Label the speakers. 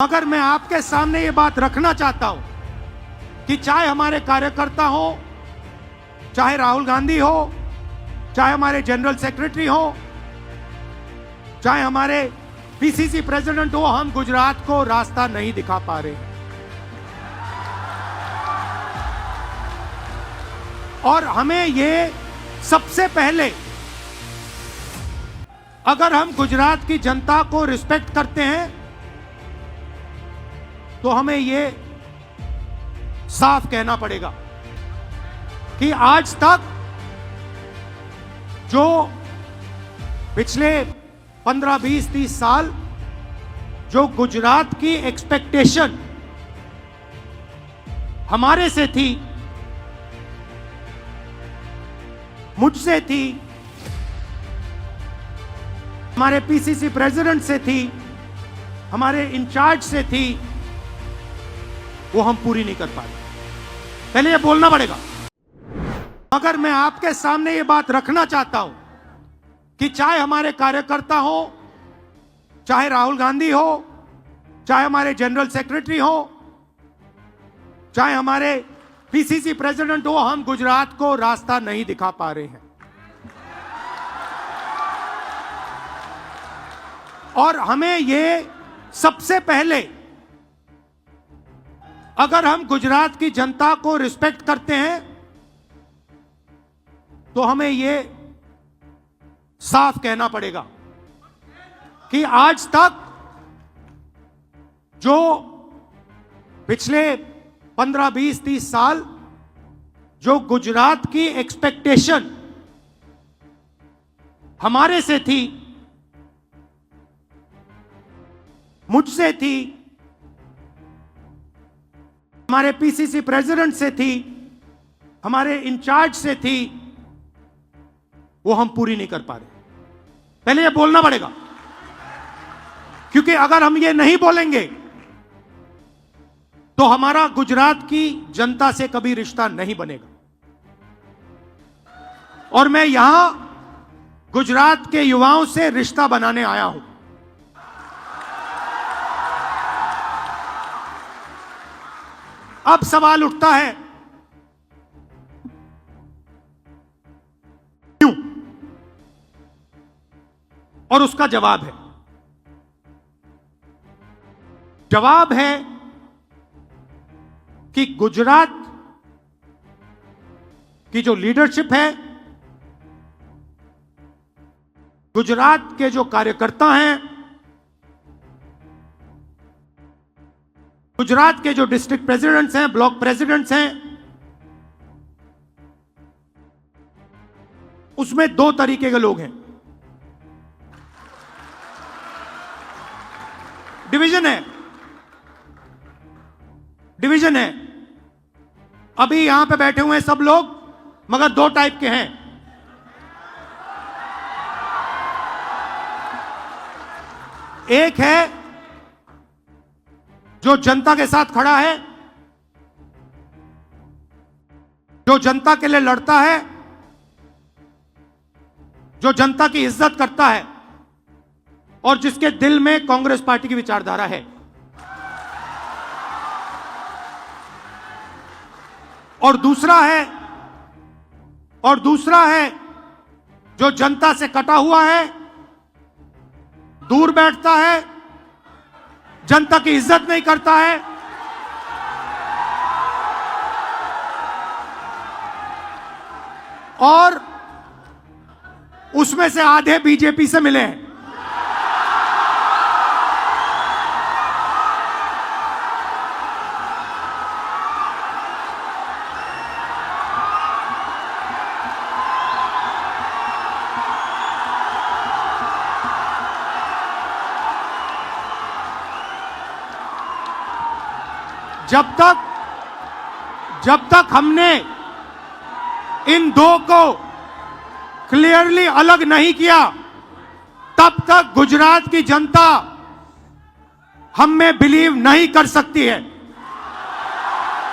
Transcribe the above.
Speaker 1: मगर मैं आपके सामने ये बात रखना चाहता हूं कि चाहे हमारे कार्यकर्ता हो, चाहे राहुल गांधी हो, चाहे हमारे जनरल सेक्रेटरी हो, चाहे हमारे पीसीसी प्रेसिडेंट हो, हम गुजरात को रास्ता नहीं दिखा पा रहे। और हमें ये सबसे पहले, अगर हम गुजरात की जनता को रिस्पेक्ट करते हैं तो हमें ये साफ कहना पड़ेगा कि आज तक जो पिछले 15, 20, 30 साल जो गुजरात की एक्सपेक्टेशन हमारे से थी, मुझसे थी, हमारे पीसीसी प्रेसिडेंट से थी, हमारे इंचार्ज से थी, वो हम पूरी नहीं कर पाए। पहले ये बोलना पड़ेगा। मगर मैं आपके सामने ये बात रखना चाहता हूं कि चाहे हमारे कार्यकर्ता हो, चाहे राहुल गांधी हो, चाहे हमारे जनरल सेक्रेटरी हो, चाहे हमारे पीसीसी प्रेसिडेंट हो, हम गुजरात को रास्ता नहीं दिखा पा रहे हैं। और हमें ये सबसे पहले, अगर हम गुजरात की जनता को रिस्पेक्ट करते हैं तो हमें ये साफ कहना पड़ेगा कि आज तक जो पिछले 15, 20, 30 साल जो गुजरात की एक्सपेक्टेशन हमारे से थी, मुझसे थी, हमारे पीसीसी प्रेसिडेंट से थी, हमारे इंचार्ज से थी, वो हम पूरी नहीं कर पा रहे। पहले ये बोलना पड़ेगा, क्योंकि अगर हम ये नहीं बोलेंगे तो हमारा गुजरात की जनता से कभी रिश्ता नहीं बनेगा। और मैं यहां गुजरात के युवाओं से रिश्ता बनाने आया हूं। अब सवाल उठता है, क्यों? और उसका जवाब है, कि गुजरात की जो लीडरशिप है, गुजरात के जो कार्यकर्ता हैं, गुजरात के जो डिस्ट्रिक्ट प्रेसिडेंट्स हैं, ब्लॉक प्रेसिडेंट्स हैं, उसमें दो तरीके के लोग हैं। डिवीजन है। अभी यहां पे बैठे हुए हैं सब लोग, मगर दो टाइप के हैं। एक है जो जनता के साथ खड़ा है, जो जनता के लिए लड़ता है, जो जनता की इज्जत करता है और जिसके दिल में कांग्रेस पार्टी की विचारधारा है। और दूसरा है जो जनता से कटा हुआ है, दूर बैठता है, जनता की इज्जत नहीं करता है, और उसमें से आधे बीजेपी से मिले हैं। जब तक हमने इन दो को क्लियरली अलग नहीं किया, तब तक गुजरात की जनता हम में बिलीव नहीं कर सकती है।